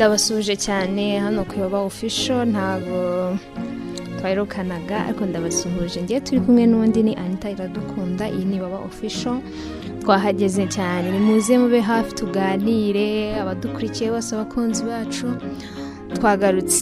ndabasuje cyane hano kuyoba official ntago twayirukanaga ariko ndabasuhuje ngiye turi kumwe n'undi ni Anita Iradukunda iyi ni baba official twahageze cyane ni muze mube hafi tuganire abadukurikiye bose abakunzi bacu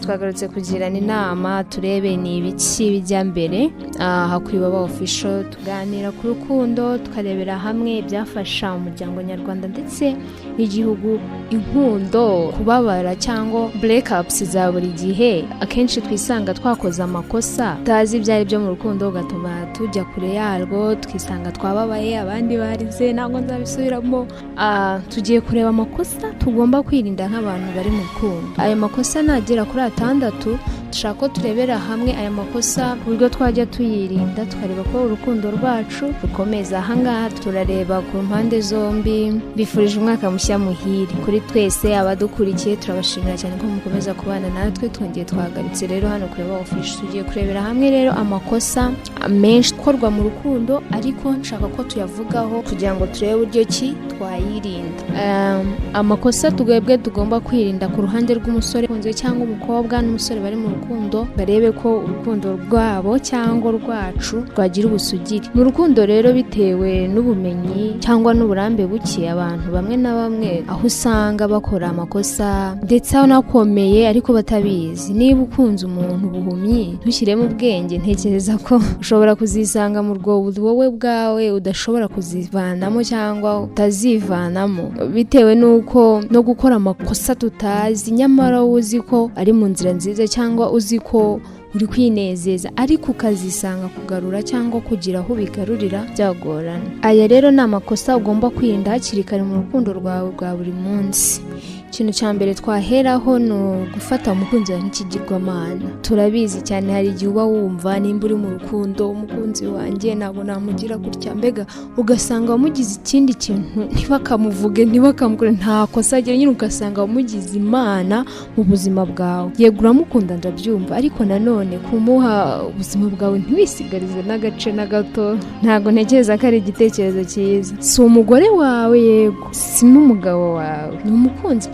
twagarutse kugirana inama turebe ni ibiki bijya mbere hakwibaba official tuganira ku rukundo tukarebera hamwe ibyafasha umuryango nyarwanda ndetse n'igihugu inkundo kubabara cyangwa breakups za buri gihe akenshi twisanga twakoze amakosa tazi byari byo mu rukundo ugatuma tujya kure yarwo twisanga twababaye abandi barize ntabwo nzabisubiramo tugiye kureba amakosa tugomba kwirinda nk'abantu bari mu rukundo ayo makosa nagera kuri 6 dushaka ko turebera hamwe aya makosa buryo twajya tuyirinda tukareba ko urukundo rwacu rukomeza ahangaha turareba ku mpande zombi bifurije umwaka mushya muhire kuri twese abadukurikiye turabashimira cyane ko mukomeza kubana natwe twongeye twagarutse rero hano kureba official tugiye kurebera hamwe rero amakosa menshi korwa mu rukundo ariko nshaka ko tuyavugaho kugira ngo turebe uburyo ki twayirinda amakosa tugomba kwirinda ku ruhande rw'umusore kunze cyangwa umukobwa n'umusore bari mu rukundo barebe ko urukundo rwabo cyangwa rwacu rwagira ubusugire mu rukundo rero bitewe n'ubumenyi cyangwa n'uburambe buke abantu bamwe na bamwe aho usanga bakora amakosa ndetse anakomeye ariko batabizi niba ukunze umuntu buhumyi ntushyiremo ubwenge ntekereza ko ushobora kuzisanga mu rwobo wowe bwawe udashobora kuzivanamo cyangwa utazivanamo bitewe n'uko no gukora amakosa tutazi nyamara uzi ko ari mu nzira nziza cyangwa uzi ko uri kwinezeza ariko ukazisanga kugarura cyangwa kugira aho bigarurira byagorana aya rero ni amakosa ugomba kwirinda hakiri kare mu rukundo rwawe rwa buri munsi ikintu cya mbere twaheraho no gufata umukunzi wawe nk'ikigirwamana turabizi cyane hari igihe uba wumva nimba uri mu rukundo umukunzi wanjye ntabwo namugira gutya mbega ugasanga wamugize ikindi kintu ntibakamuvuge ntibakamukore nta kosa agira nyine ugasanga wamugize imana mu buzima bwawe yego uramukunda ndabyumva ariko nanone kumuha ubuzima bwawe ntiwisigarize n'agace na gato ntabwo ntekereza ko ari igitekerezo cyiza si umugore wawe yego si n'umugabo wawe ni umukunzi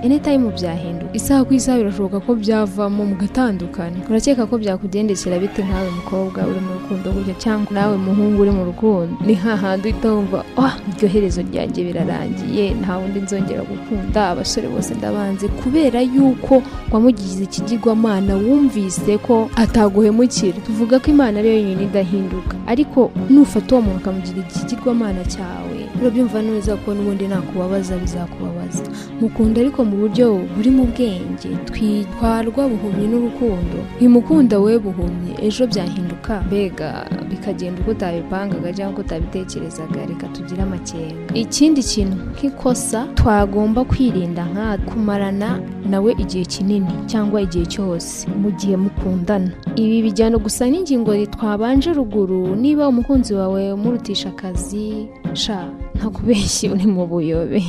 anytime byahinduka isaha ku isaha birashoboka ko byavamo mugatandukana urakeka ko byakugendekera bite nkawe mukobwa uri mu rukundo gutya cyangwa nawe muhungu uri mu rukundo ni hahandi utumva iryo herezo ryanjye birarangiye nta wundi nzongera gukunda abasore bose ndabanze kubera yuko wamugize ikigirwamana wumvise ko ataguhemukira tuvuga ko imana ariyo yonyine idahinduka ariko nufata uwo muntu ukamugira ikigirwamana cyawe urabyumva neza ko n'ubundi nakubabaza bizakubabaza mukunda ariko mu buryo buri mu bwenge twitwarwa buhumyi n'urukundo nkimukunda we buhumyi ejo byahinduka mbega bikagenda uko utabipangaga cyangwa uko utabitekerezaga reka tugire amakenga ikindi kintu nk'ikosa twagomba kwirinda nka kumarana nawe igihe kinini cyangwa igihe cyose mu gihe mukundana ibi bijyana gusa n'ingingo twabanje ruguru niba umukunzi wawe umurutisha akazi ntakubeshye uri mu buyobe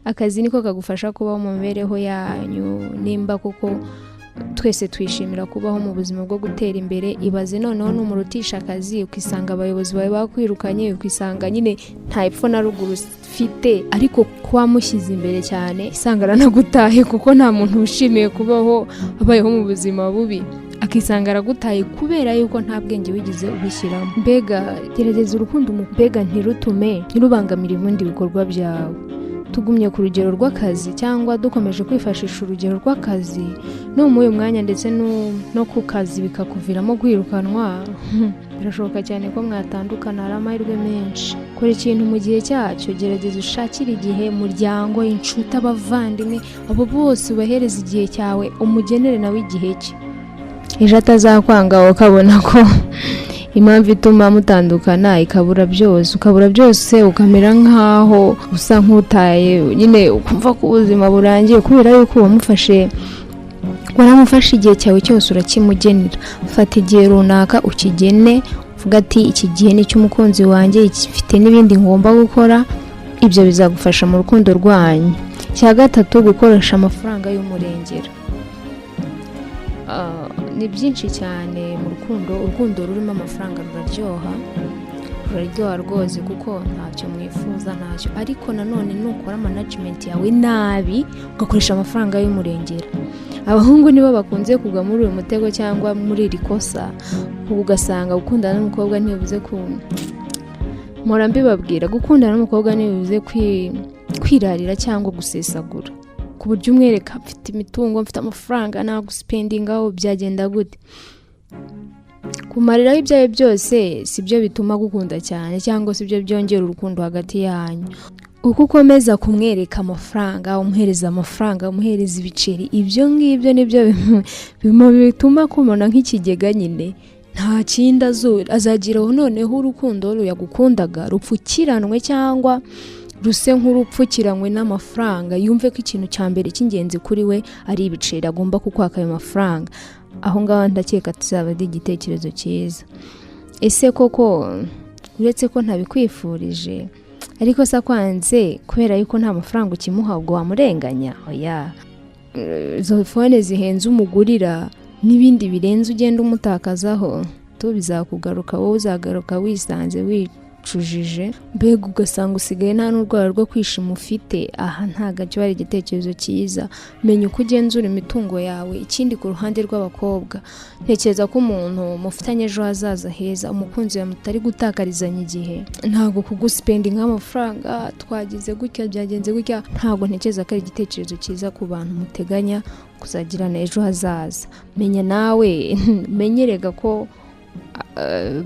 akazi niko kagufasha kubaho mu mibereho yanyu nimba kuko twese twishimira kubaho mu buzima bwo gutera imbere ibaze noneho n'umurutisha akazi ukisanga abayobozi bawe bakwirukanye ukisanga nyine nta epfo na ruguru ufite ariko kuba mushyize imbere cyane isanga aranagutaye kuko nta muntu wishimiye kubaho abayeho mu buzima bubi akisanga aragutaye kubera yuko nta bwenge wigize ubishyiramo mbega gerageza urukundo mbega ntirubangamire ibindi bikorwa byawe tugumye ku rugero rw'akazi cyangwa dukomeje kwifashisha urugero rw'akazi no mu uyu mwanya ndetse no ku kazi bikakuviramo kwirukanwa birashoboka cyane ko mwatandukana hari amahirwe menshi kora ikintu mu gihe cyacyo gerageza ushakire igihe muryango inshuti abavandimwe abo bose ubahereza igihe cyawe umugenere nawe igihe cye ejo atazakwanga ukabona ko impamvu ituma mutandukana ukabura byose ukamera nkaho usa nk'utaye nyine ukumva ko ubuzima burangiye kubera yuko waramufashe igihe cyawe cyose urakimugenera fata igihe runaka ukigene uvuga ati iki gihe ni cy'umukunzi wanjye gifite n'ibindi ngomba gukora ibyo bizagufasha mu rukundo rwanyu cya gatatu gukoresha amafaranga y'umurengera ni byinshi cyane mu rukundo rurimo amafaranga ruraryoha ruraryoha rwose kuko ntacyo mwifuza ntacyo, ariko nanone nukora management yawe nabi ugakoresha amafaranga y'umurengera. Abahungu nibo bakunze kugwa muri uyu mutego cyangwa muri iri kosa, ugasanga gukundana n'umukobwa ntibivuze ku mpora mbibabwira, gukundana n'umukobwa ntibivuze kwirarira cyangwa gusesagura ku buryo umwereka mfite imitungo, mfite amafaranga, nta guspendingaho, byagenda gute. Kumariraho ibyawe byose sibyo bituma gukunda cyane cyangwa sibyo byongera urukundo hagati yanyu. Uko ukomeza kumwereka amafaranga, umuhereza amafaranga, umuhereza ibiceri, ibyo ngibyo nibyo bituma kumona nk'ikigega nyine, nta kindi azagiraho noneho urukundo ruyagukundaga rupfukiranwe cyangwa ruse nk'urupfukiranywe n'amafaranga, yumve ko ikintu cya mbere cy'ingenzi kuri we ari ibiceri, agomba kukwaka ayo mafaranga. Aho ngaho ndakeka tuzaba ari igitekerezo cyiza. Ese koko uretse ko ntabikwifurije, ariko se kwanze kubera yuko nta mafaranga ukimuha ubwo wamurenganya? Oya, izo fone zihenze umugurira n'ibindi birenze ugenda umutakazaho, to bizakugaruka, wowe uzagaruka wisanze wicujije, mbega ugasanga usigaye nta n'urwara rwo kwishima ufite. Aha ntago ari igitekerezo cyiza. Menya uko ugenzura imitungo yawe. Ikindi ku ruhande rw'abakobwa, ntekereza ko umuntu mufitanye ejo hazaza heza, umukunzi wawe mutari gutakarizanya igihe, ntago kuguspendinga amafaranga twagize gutya byagenze gutya, ntago ntekereza ko ari igitekerezo cyiza ku bantu muteganya kuzagirana ejo hazaza. Menya nawe menyerega ko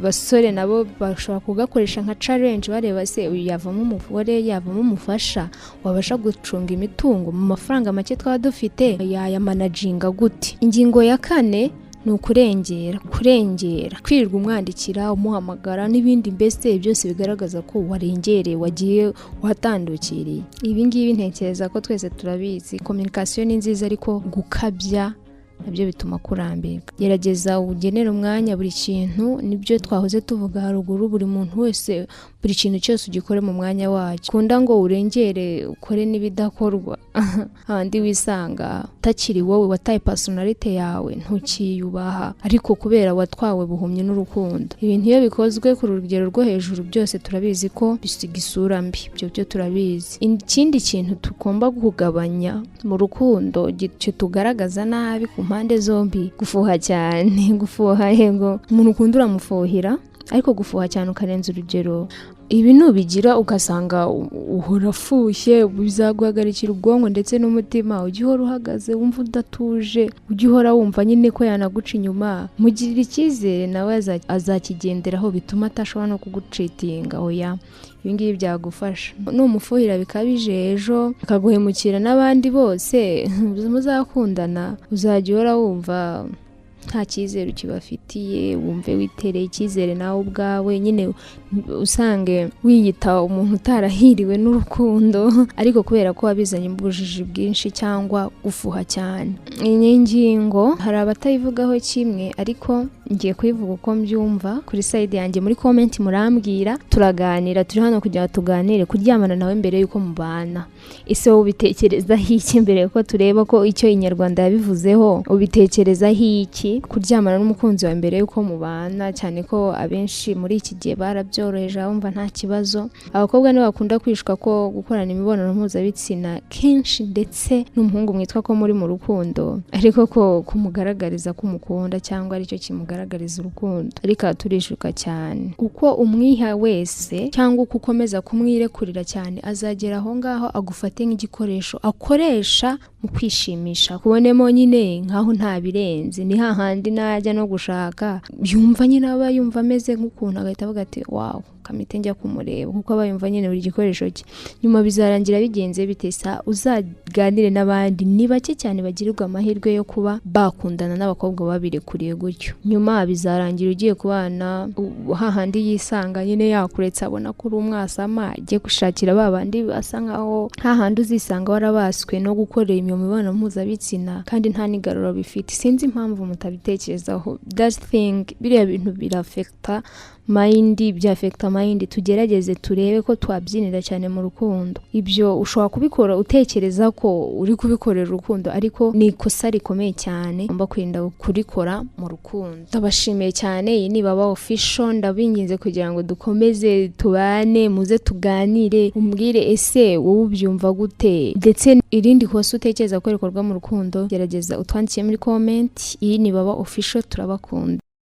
basore nabo bashobora kugakoresha nka challenge, bareba se uyu yavamo umugore, yavamo umufasha wabasha gucunga imitungo mu mafaranga make twaba dufite, yayamanaginga gute. Ingingo ya 4 ni ukurengera, kwirirwa umwandikira, umuhamagara n'ibindi, mbese byose bigaragaza ko warengereye, wagiye watandukiriye. Ibi ngibi ntekereza ko twese turabizi, communication ni nziza, ariko gukabya nabyo bituma kurambirwa. Gerageza ugenera umwanya buri kintu, nibyo twahoze tuvuga haruguru, buri muntu wese buri kintu cyose ugikore mu mwanya wacyo. Kunda ngo urengere ukore nibidakorwa handi wisanga takiri wowe, wataye personality yawe, ntukiyubaha, ariko kubera watwawe buhumye n'urukundo. Ibintu iyo bikozwe ku rugero rwo hejuru byose turabizi ko bisiga isura mbi, byo turabizi. Ikindi kintu tugomba kugabanya mu rukundo tugaragaza nabi ku mpande zombi, gufuha cyane. Gufuha yego umuntu ukunda uramufuhira, ariko gufuha cyane ukarenza urugero, ibi nubigira ugasanga uhora fushye, bizaguhagarikira ubwonko ndetse n'umutima, ugihora uhagaze wumva udatuje, ugihora wumva nyine ko yanaguca inyuma. Mugirira icyizere nawe azakigenderaho, bituma atashobora no kugucitinga. Oya, ibi ngibi byagufasha. Numufuhira bikabije ejo akaguhemukira n'abandi bose muzakundana, uzajya uhora wumva nta cyizere ukibafitiye, wumve witereye icyizere nawe ubwawe, nyine usange wiyita umuntu utarahiriwe n'urukundo, ariko kubera ko wabizanye ubujiji bwinshi cyangwa gufuha cyane. Iyi ngingo hari abatayivugaho kimwe, ariko ngiye kuyivuga uko mbyumva kuri side yanjye. Muri comment murambwira, turaganira, turi hano kugira ngo tuganire kuryamana nawe mbere yuko mubana. Ese wowe ubitekerezaho iki? Mbere yuko tureba ko icyo inyarwanda yabivuzeho, ubitekerezaho iki kuryamana n'umukunzi wawe mbere yuko mubana? Cyane ko abenshi muri iki gihe barabyoroheje, bumva nta kibazo. Abakobwa nibo bakunda kwishwa ko gukorana imibonano mpuzabitsina kenshi, ndetse n'umuhungu mwitwa ko muri mu rukundo, ariko ko kumugaragariza ko umukunda cyangwa aricyo kimugaragariza urukundo, ariko turishuka cyane. Uko umwiha wese cyangwa uko ukomeza kumwirekurira cyane, azagera aho ngaho agufate nk'igikoresho akoresha mu kwishimisha, kubonemo nyine nkaho nta birenze. Ni hahandi najya no gushaka yumva nyine aba yumva ameze nk'ukuntu, agahita avuga ati wow, kamite njya kumureba, kuko aba yumva nyine buri gikoresho cye. Nyuma bizarangira bigenze bitesa, uzaganire n'abandi, ni bake cyane bagirirwa amahirwe yo kuba bakundana n'abakobwa babirekuriye gutyo. Nyuma bizarangira ugiye kubana hahandi yisanga nyine yakuretse, abona ko uri umwasama, agiye gushakira babandi basa nkaho hahandi uzisanga warabaswe no gukorera iyo mibonano mpuzabitsina kandi nta nigaruro bifite. Sinzi impamvu mutabitekerezaho. That thing, biriya bintu birafecta mind, byafecta mind tugerageze turebe ko twabyinira cyane mu rukundo. Ibyo ushobora kubikora utekereza ko uri kubikorera urukundo, ariko ni ikosa rikomeye cyane ugomba kwirinda kurikora mu rukundo. Ndabashimiye cyane, iyi ni Baba Official, ndabinginze kugira ngo dukomeze tubane, muze tuganire, umbwire ese wowe ubyumva gute, ndetse irindi kosa utekereza ko rikorwa mu rukundo gerageza utwandikiye muri comment. Iyi ni Baba Official, turabakunda.